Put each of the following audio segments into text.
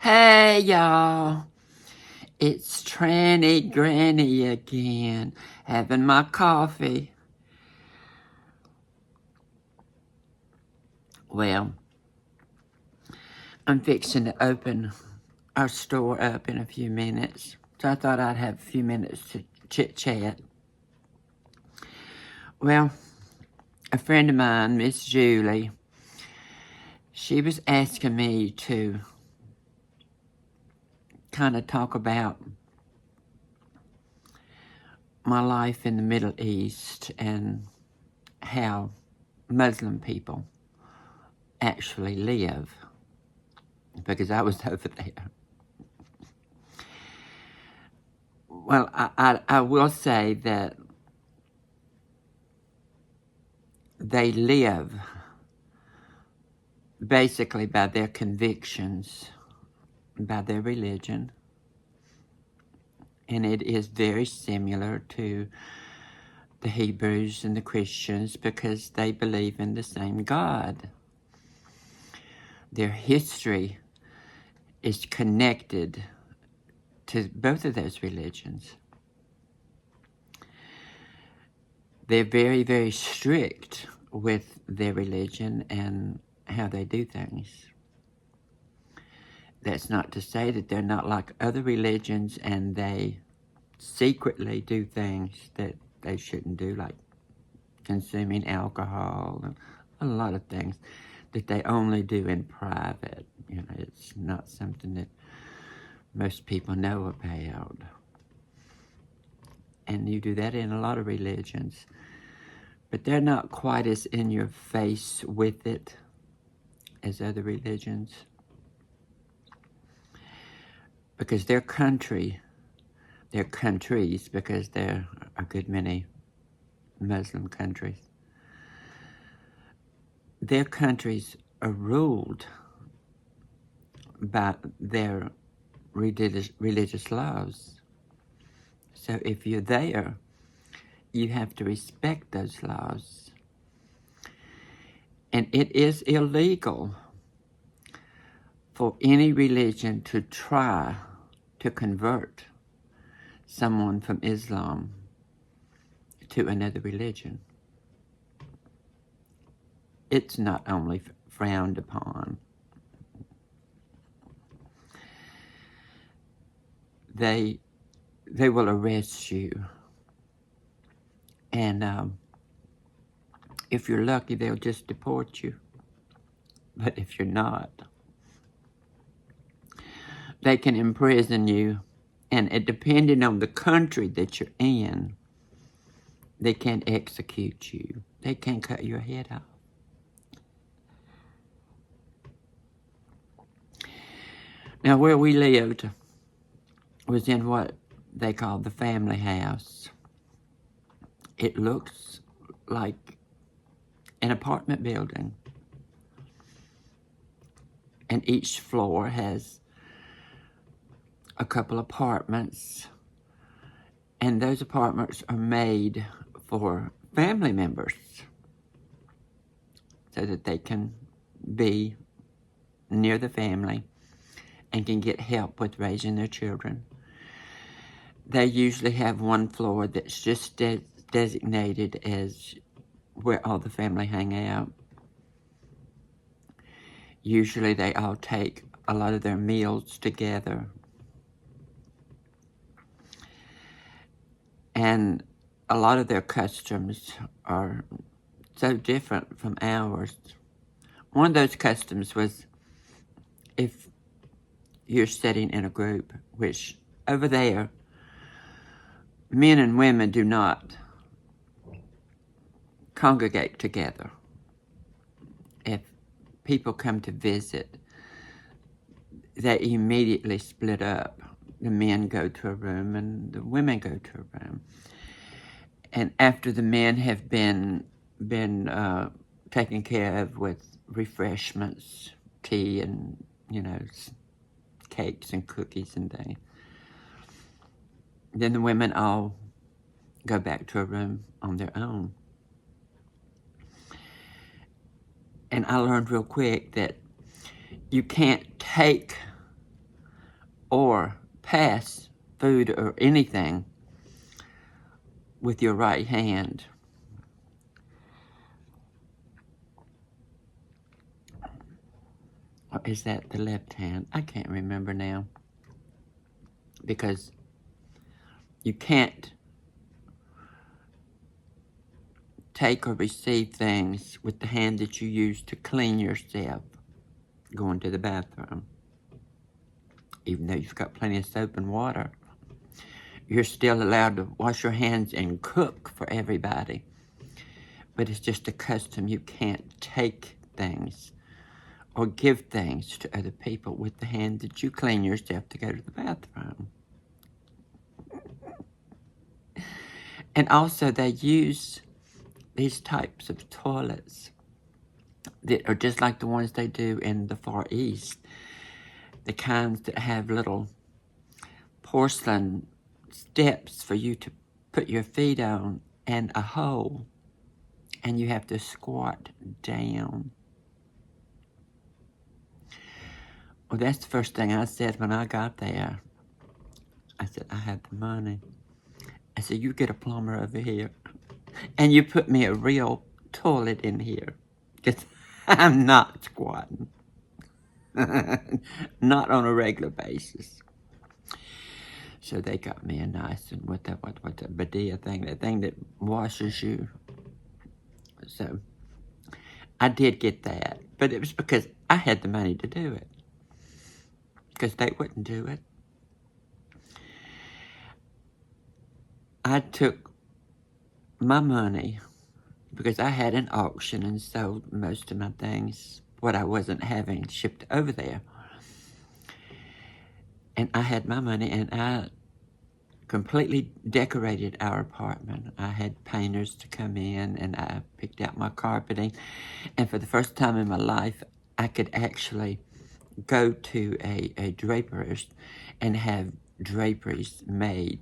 Hey y'all, it's Tranny Granny again, having my coffee. Well, I'm fixing to open our store up in a few minutes, so I thought I'd have a few minutes to chit-chat. Well, a friend of mine, Miss Julie, she was asking me to kind of talk about my life in the Middle East and how Muslim people actually live, because I was over there. Well, I will say that they live basically by their convictions, by their religion, and it is very similar to the Hebrews and the Christians because they believe in the same God. Their history is connected to both of those religions. They're very, very strict with their religion and how they do things. That's not to say that they're not like other religions and they secretly do things that they shouldn't do, like consuming alcohol and a lot of things that they only do in private. You know, it's not something that most people know about. And you do that in a lot of religions. But they're not quite as in your face with it as other religions. Because their countries, because there are a good many Muslim countries, their countries are ruled by their religious laws. So if you're there, you have to respect those laws. And it is illegal for any religion to try to convert someone from Islam to another religion. It's not only frowned upon. They will arrest you. And if you're lucky, they'll just deport you. But if you're not, they can imprison you. And it, depending on the country that you're in, they can't execute you. They can't cut your head off. Now, where we lived was in what they call the family house. It looks like an apartment building. And each floor has a couple apartments. And those apartments are made for family members so that they can be near the family and can get help with raising their children. They usually have one floor that's just designated as where all the family hang out. Usually they all take a lot of their meals together. And a lot of their customs are so different from ours. One of those customs was if you're sitting in a group, which over there, men and women do not congregate together. If people come to visit, they immediately split up. The men go to a room and the women go to a room. And after the men have been taken care of with refreshments, tea and, cakes and cookies and things, then the women all go back to a room on their own. And I learned real quick that you can't take or pass food or anything with your right hand. Or is that the left hand? I can't remember now. Because you can't take or receive things with the hand that you use to clean yourself going to the bathroom. Even though you've got plenty of soap and water, you're still allowed to wash your hands and cook for everybody. But it's just a custom. You can't take things or give things to other people with the hand that you clean yourself to go to the bathroom. And also they use these types of toilets that are just like the ones they do in the Far East. The kinds that have little porcelain steps for you to put your feet on and a hole, and you have to squat down. Well, that's the first thing I said when I got there. I said, I have the money. I said, you get a plumber over here, and you put me a real toilet in here, because I'm not squatting. Not on a regular basis. So they got me a nice and what the bidet thing, that thing that washes you. So I did get that, but it was because I had the money to do it, because they wouldn't do it. I took my money because I had an auction and sold most of my things, what I wasn't having shipped over there. And I had my money, and I completely decorated our apartment. I had painters to come in, and I picked out my carpeting. And for the first time in my life, I could actually go to a draperist and have draperies made,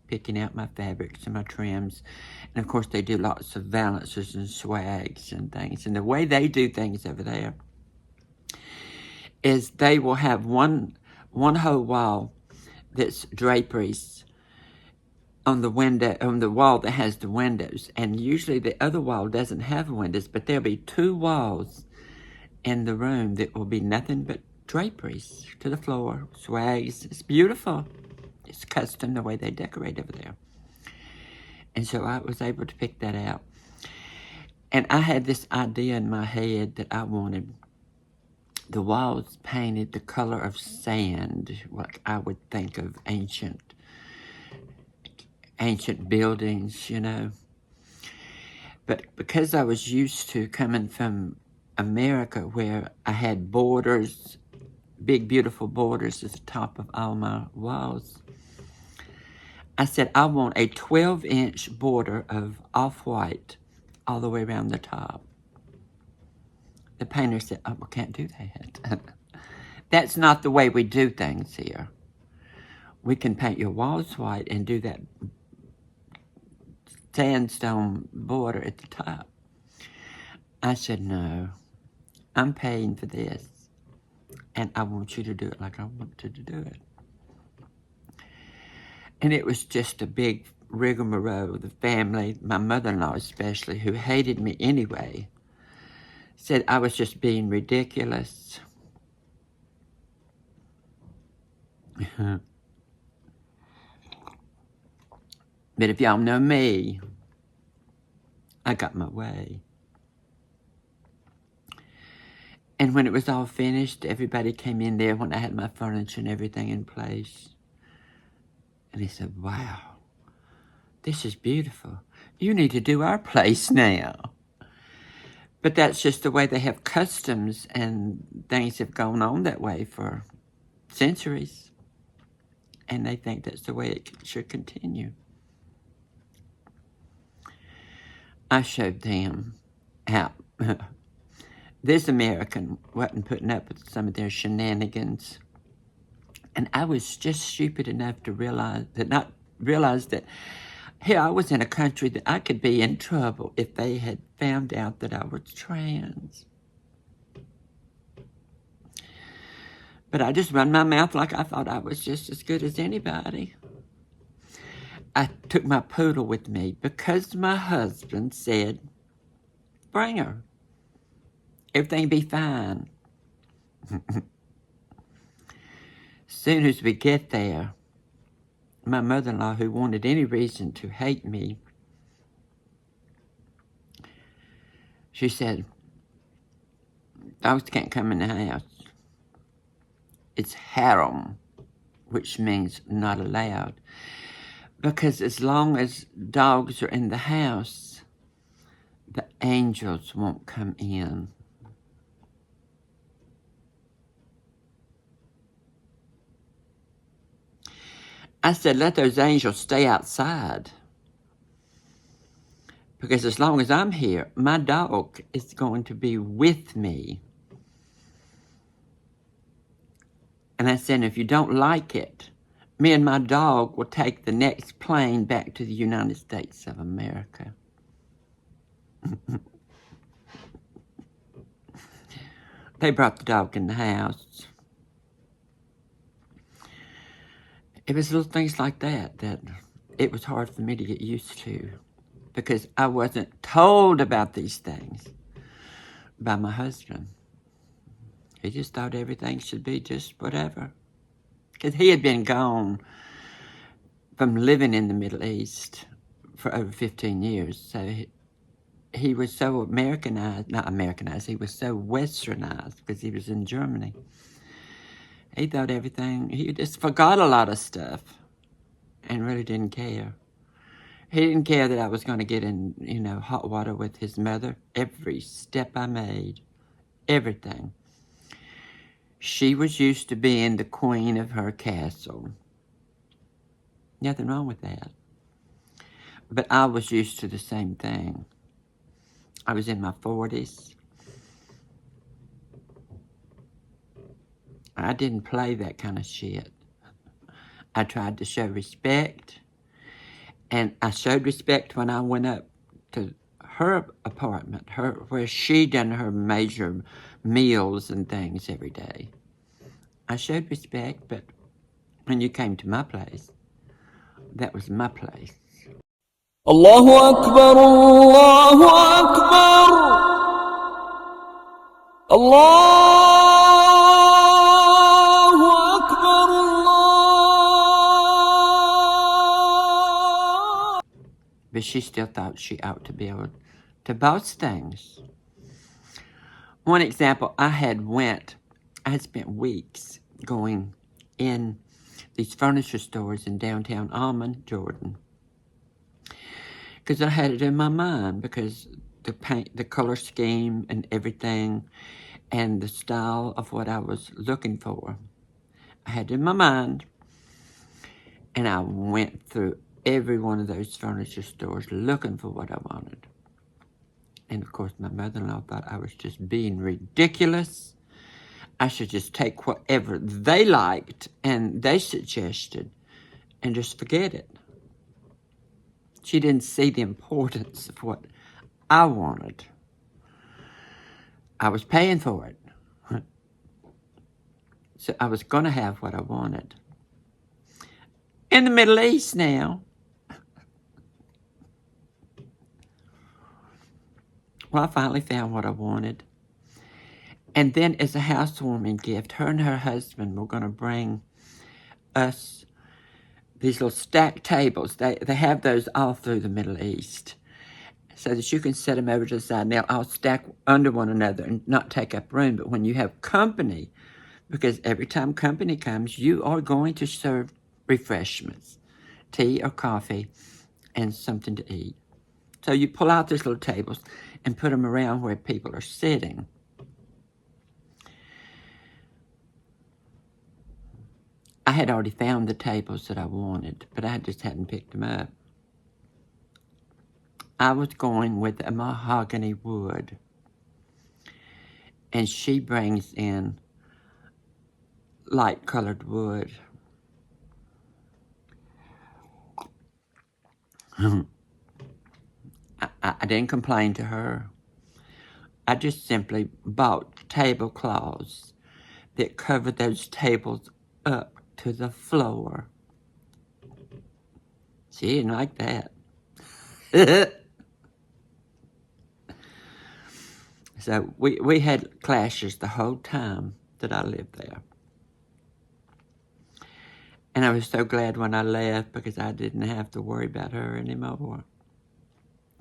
picking out my fabrics and my trims. And of course, they do lots of valances and swags and things. And the way they do things over there is they will have one whole wall that's draperies on the window, on the wall that has the windows. And usually the other wall doesn't have windows, but there'll be two walls in the room that will be nothing but draperies to the floor, swags. It's beautiful. It's custom the way they decorate over there. And so I was able to pick that out. And I had this idea in my head that I wanted the walls painted the color of sand, like I would think of ancient buildings, you know. But because I was used to coming from America, where I had borders, big beautiful borders at the top of all my walls, I said, I want a 12-inch border of off-white all the way around the top. The painter said, oh, we can't do that. That's not the way we do things here. We can paint your walls white and do that sandstone border at the top. I said, no, I'm paying for this, and I want you to do it like I want you to do it. And it was just a big rigmarole. The family, my mother-in-law especially, who hated me anyway, said I was just being ridiculous. But if y'all know me, I got my way. And when it was all finished, everybody came in there when I had my furniture and everything in place. And they said, wow, this is beautiful. You need to do our place now. But that's just the way they have customs, and things have gone on that way for centuries. And they think that's the way it should continue. I showed them how this American wasn't putting up with some of their shenanigans. And I was just stupid enough to realize that here I was in a country that I could be in trouble if they had found out that I was trans. But I just run my mouth like I thought I was just as good as anybody. I took my poodle with me because my husband said, bring her. Everything be fine. Soon as we get there, my mother-in-law, who wanted any reason to hate me, she said, dogs can't come in the house. It's haram, which means not allowed. Because as long as dogs are in the house, the angels won't come in. I said, let those angels stay outside. Because as long as I'm here, my dog is going to be with me. And I said, if you don't like it, me and my dog will take the next plane back to the United States of America. They brought the dog in the house. It was little things like that it was hard for me to get used to, because I wasn't told about these things by my husband. He just thought everything should be just whatever. Because he had been gone from living in the Middle East for over 15 years. So he was so not Americanized, he was so westernized because he was in Germany. He thought everything, he just forgot a lot of stuff and really didn't care. He didn't care that I was going to get in, hot water with his mother every step I made, everything. She was used to being the queen of her castle. Nothing wrong with that. But I was used to the same thing. I was in my 40s. I didn't play that kind of shit. I tried to show respect. And I showed respect when I went up to her apartment, where she done her major meals and things every day. I showed respect, but when you came to my place, that was my place. Allahu Akbar, Allahu Akbar, Allahu Akbar, Allah. But she still thought she ought to be able to boast things. One example, I had spent weeks going in these furniture stores in downtown Almond, Jordan, because I had it in my mind, because the paint, the color scheme and everything, and the style of what I was looking for, I had it in my mind, and I went through every one of those furniture stores looking for what I wanted. And of course, my mother-in-law thought I was just being ridiculous. I should just take whatever they liked and they suggested and just forget it. She didn't see the importance of what I wanted. I was paying for it. So I was going to have what I wanted. In the Middle East now. Well, I finally found what I wanted. And then as a housewarming gift, her and her husband were going to bring us these little stacked tables. They have those all through the Middle East, so that you can set them over to the side. They'll all stack under one another and not take up room. But when you have company, because every time company comes, you are going to serve refreshments, tea or coffee, and something to eat. So you pull out these little tables and put them around where people are sitting. I had already found the tables that I wanted, but I just hadn't picked them up. I was going with a mahogany wood, and she brings in light-colored wood. I didn't complain to her. I just simply bought tablecloths, that covered those tables up to the floor. She didn't like that. So we had clashes the whole time that I lived there. And I was so glad when I left because I didn't have to worry about her anymore.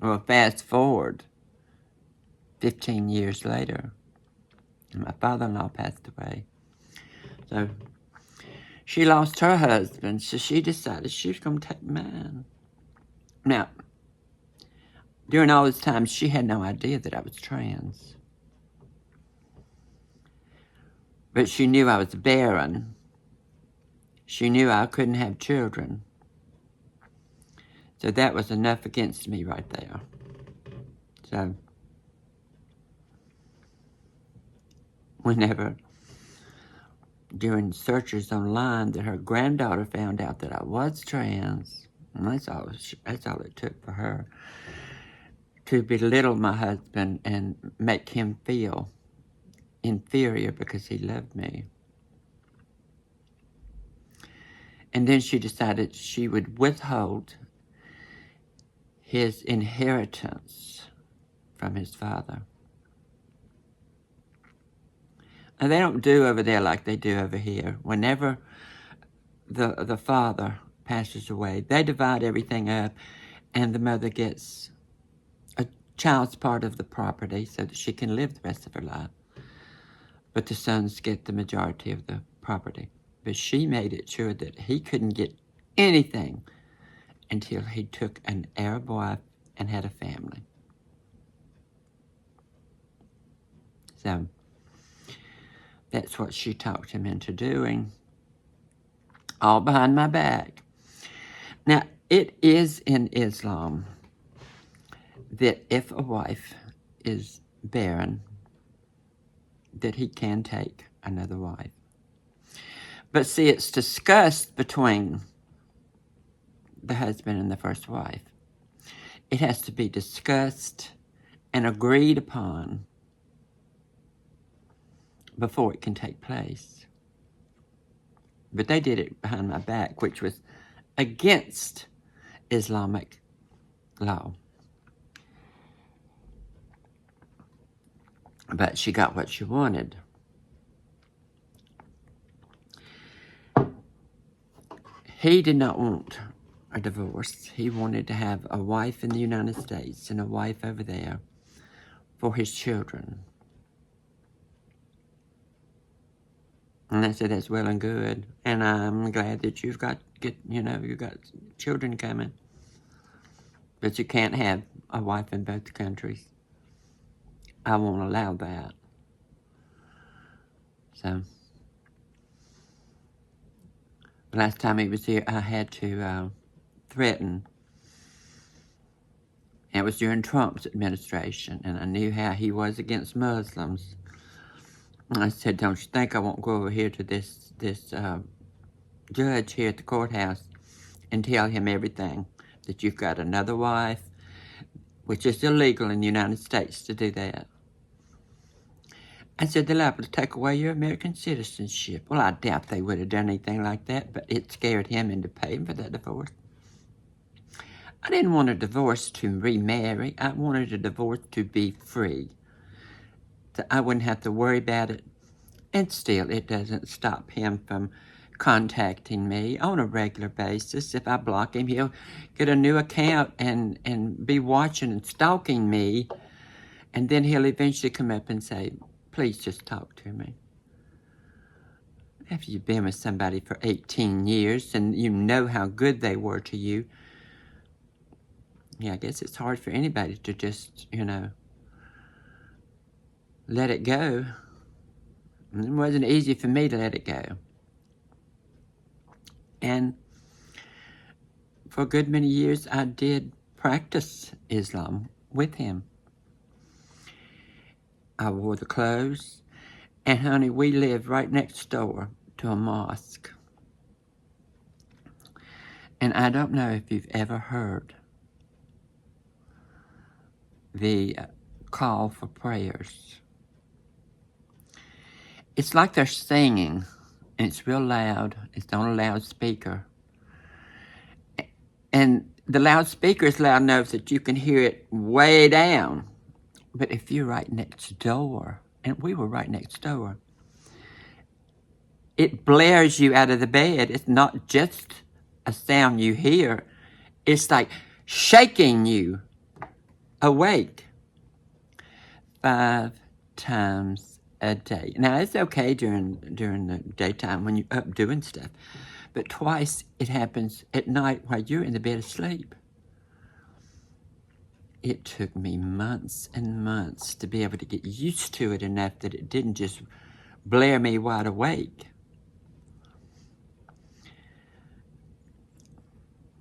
Well, fast forward 15 years later, my father-in-law passed away. So she lost her husband, so she decided she was going to take mine. Now, during all this time, she had no idea that I was trans. But she knew I was barren. She knew I couldn't have children. So that was enough against me right there. So whenever, during searches online, that her granddaughter found out that I was trans, and that's all it took for her to belittle my husband and make him feel inferior because he loved me. And then she decided she would withhold his inheritance from his father. And they don't do over there like they do over here. Whenever the father passes away, they divide everything up, and the mother gets a child's part of the property so that she can live the rest of her life. But the sons get the majority of the property. But she made it sure that he couldn't get anything until he took an Arab wife and had a family. So that's what she talked him into doing, all behind my back. Now, it is in Islam that if a wife is barren, that he can take another wife. But see, it's discussed between the husband and the first wife. It has to be discussed and agreed upon before it can take place. But they did it behind my back, which was against Islamic law. But she got what she wanted. He did not want a divorce. He wanted to have a wife in the United States and a wife over there for his children. And I said, that's well and good. And I'm glad that you've got children coming. But you can't have a wife in both countries. I won't allow that. So, the last time he was here, I had to threaten. It was during Trump's administration, and I knew how he was against Muslims. And I said, don't you think I won't go over here to this judge here at the courthouse and tell him everything, that you've got another wife, which is illegal in the United States to do that. I said, they're liable to take away your American citizenship. Well, I doubt they would have done anything like that, but it scared him into paying for that divorce. I didn't want a divorce to remarry. I wanted a divorce to be free. So I wouldn't have to worry about it. And still, it doesn't stop him from contacting me on a regular basis. If I block him, he'll get a new account and be watching and stalking me. And then he'll eventually come up and say, please just talk to me. After you've been with somebody for 18 years and you know how good they were to you, I guess it's hard for anybody to just, let it go. And it wasn't easy for me to let it go. And for a good many years, I did practice Islam with him. I wore the clothes, and honey, we lived right next door to a mosque. And I don't know if you've ever heard the call for prayers. It's like they're singing, and it's real loud. It's on a loudspeaker. And the loudspeaker is loud enough that you can hear it way down. But if you're right next door, and we were right next door, it blares you out of the bed. It's not just a sound you hear. It's like shaking you awake 5 times a day. Now, it's okay during the daytime when you're up doing stuff, but twice it happens at night while you're in the bed asleep. It took me months and months to be able to get used to it enough that it didn't just blare me wide awake.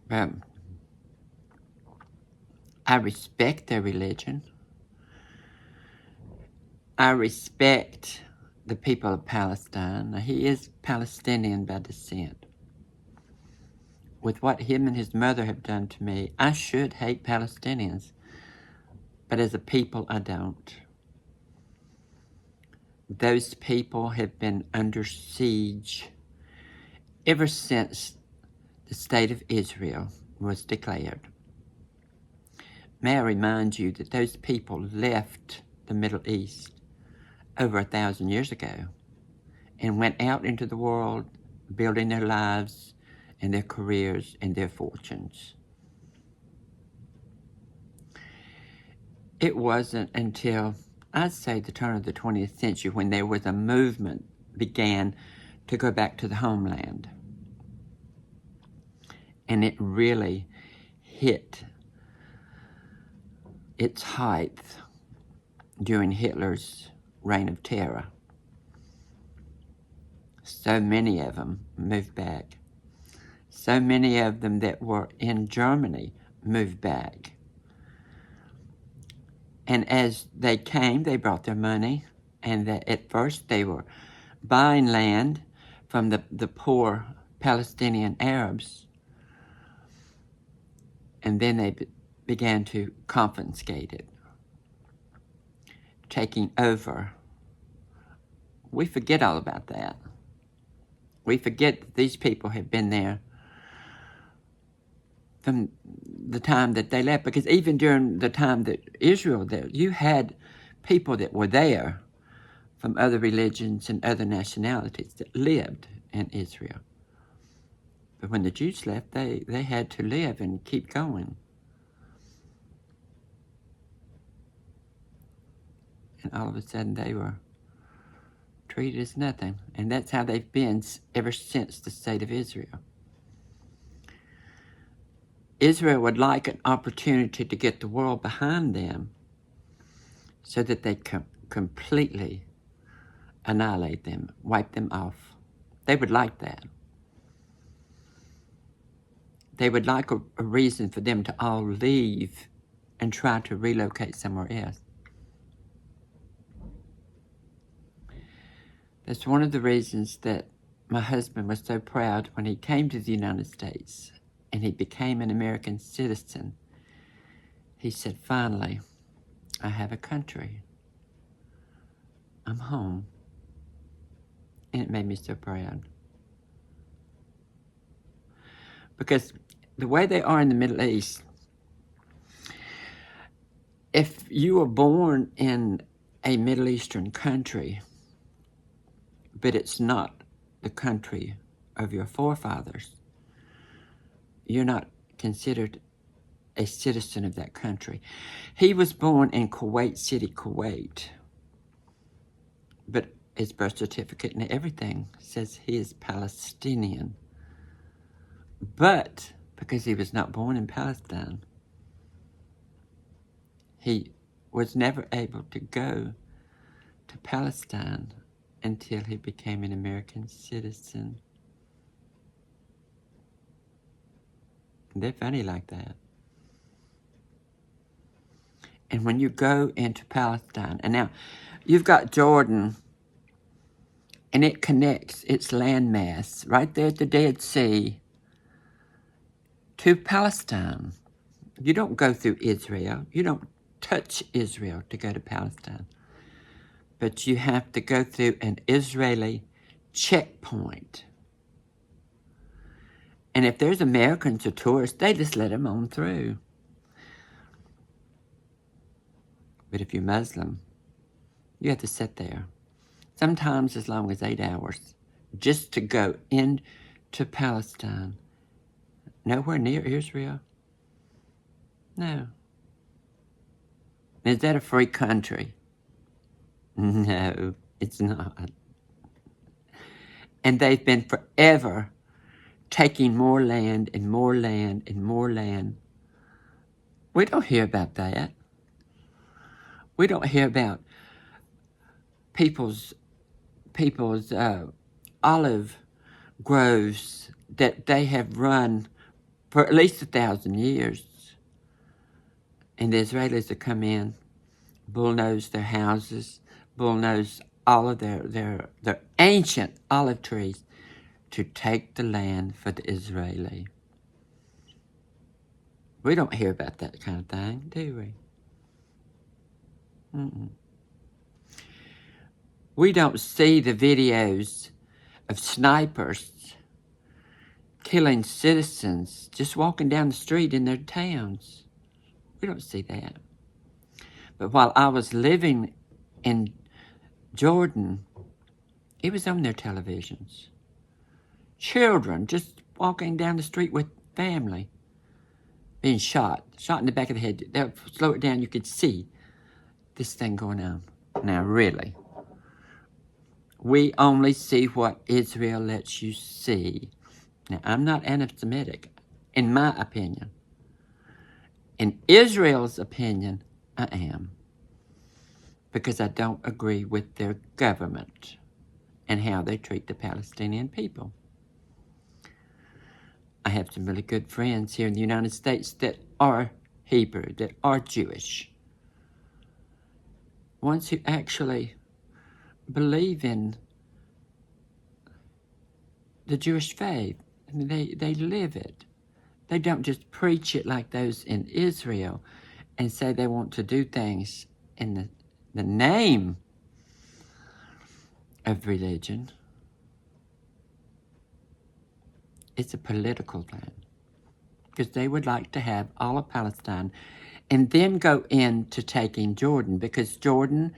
I respect their religion. I respect the people of Palestine. Now, he is Palestinian by descent. With what him and his mother have done to me, I should hate Palestinians. But as a people, I don't. Those people have been under siege ever since the state of Israel was declared. May I remind you that those people left the Middle East over 1,000 years ago and went out into the world building their lives and their careers and their fortunes. It wasn't until, I'd say, the turn of the 20th century when there was a movement began to go back to the homeland. And it really hit its height during Hitler's reign of terror. So many of them moved back. So many of them that were in Germany moved back. And as they came, they brought their money, and that at first they were buying land from the poor Palestinian Arabs, and then they began to confiscate it, taking over. We forget all about that. We forget that these people have been there from the time that they left, because even during the time that Israel there, you had people that were there from other religions and other nationalities that lived in Israel. But when the Jews left, they had to live and keep going. And all of a sudden they were treated as nothing. And that's how they've been ever since the state of Israel. Israel would like an opportunity to get the world behind them so that they completely annihilate them, wipe them off. They would like that. They would like a reason for them to all leave and try to relocate somewhere else. That's one of the reasons that my husband was so proud when he came to the United States and he became an American citizen. He said, finally, I have a country. I'm home. And it made me so proud. Because the way they are in the Middle East, if you were born in a Middle Eastern country, but it's not the country of your forefathers, you're not considered a citizen of that country. He was born in Kuwait City, Kuwait, but his birth certificate and everything says he is Palestinian. But because he was not born in Palestine, he was never able to go to Palestine until he became an American citizen. They're funny like that. And when you go into Palestine, and now you've got Jordan, and it connects its landmass right there at the Dead Sea to Palestine. You don't go through Israel. You don't touch Israel to go to Palestine. but you have to go through an Israeli checkpoint. And if there's Americans or tourists, they just let them on through. But if you're Muslim, you have to sit there, sometimes as long as 8 hours, just to go into Palestine. Nowhere near Israel. No. Is that a free country? No, it's not. And they've been forever taking more land and more land and more land. We don't hear about that. We don't hear about people's olive groves that they have run for at least 1,000 years. And the Israelis have come in, bulldoze their houses, bulldoze all of their ancient olive trees to take the land for the Israeli. We don't hear about that kind of thing, do we? Mm-mm. We don't see the videos of snipers killing citizens just walking down the street in their towns. We don't see that. But while I was living in Jordan, it was on their televisions. Children just walking down the street with family being shot in the back of the head. They'll slow it down, you could see this thing going on. Now, really, we only see what Israel lets you see. Now, I'm not anti-Semitic, in my opinion. In Israel's opinion, I am. Because I don't agree with their government and how they treat the Palestinian people. I have some really good friends here in the United States that are Hebrew, that are Jewish. Ones who actually believe in the Jewish faith. I mean, they live it. They don't just preach it like those in Israel and say they want to do things in the name of religion. It's a political thing. Because they would like to have all of Palestine and then go into taking Jordan, because Jordan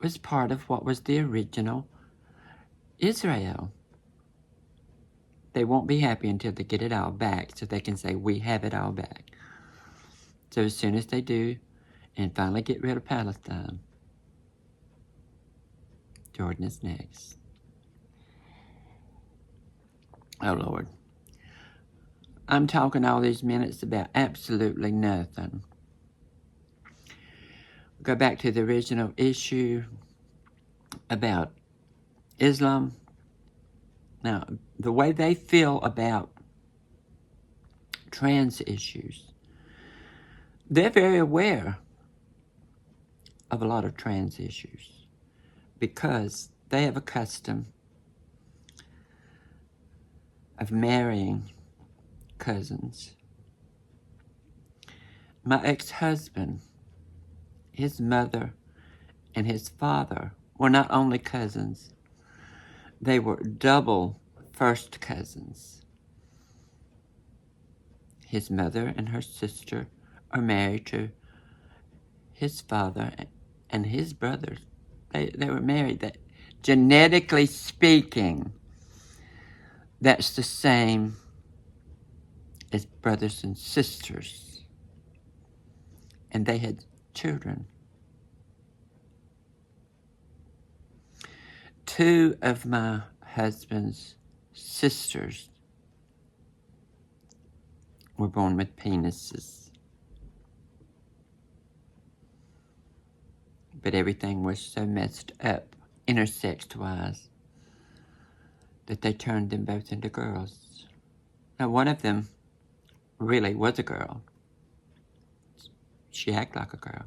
was part of what was the original Israel. They won't be happy until they get it all back, so they can say, we have it all back. So as soon as they do, and finally get rid of Palestine, Jordan is next. Oh, Lord. I'm talking all these minutes about absolutely nothing. Go back to the original issue about Islam. Now, the way they feel about trans issues, they're very aware of a lot of trans issues because they have a custom of marrying cousins. My ex-husband, his mother and his father were not only cousins, they were double first cousins. His mother and her sister are married to his father and his brothers. They were married. That, genetically speaking, that's the same as brothers and sisters. And they had children. 2 of my husband's sisters were born with penises. But everything was so messed up, intersex-wise, that they turned them both into girls. Now, one of them really was a girl. She acted like a girl.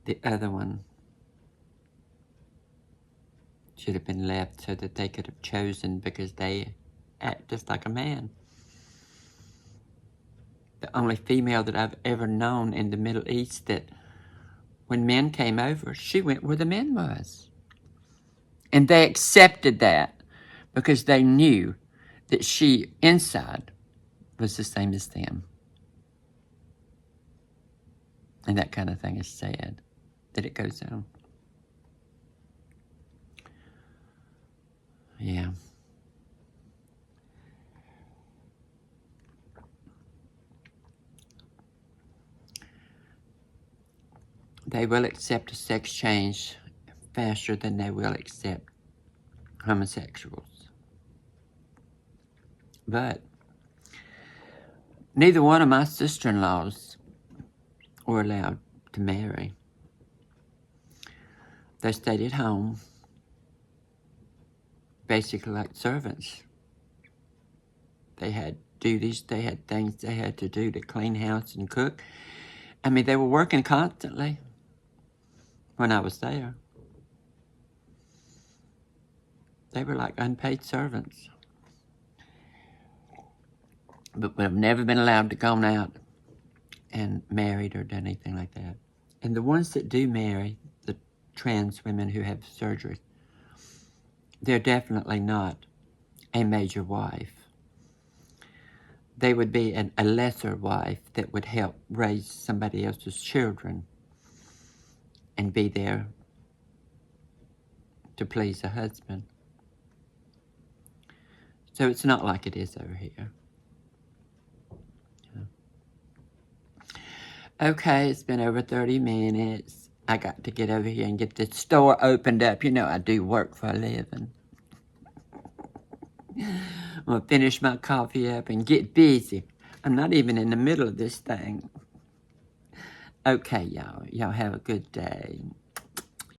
The other one should have been left so that they could have chosen, because they act just like a man. The only female that I've ever known in the Middle East that when men came over, she went where the men was. And they accepted that because they knew that she, inside, was the same as them. And that kind of thing is sad, that it goes on. Yeah. They will accept a sex change faster than they will accept homosexuals. But neither one of my sister-in-laws were allowed to marry. They stayed at home, basically like servants. They had duties, they had things they had to do to clean house and cook. I mean, they were working constantly when I was there. They were like unpaid servants. But we've never been allowed to go out and married or done anything like that. And the ones that do marry, the trans women who have surgery, they're definitely not a major wife. They would be a lesser wife that would help raise somebody else's children and be there to please a husband. So it's not like it is over here. Okay, it's been over 30 minutes. I got to get over here and get this store opened up. You know, I do work for a living. I'm going to finish my coffee up and get busy. I'm not even in the middle of this thing. Okay, y'all. Y'all have a good day.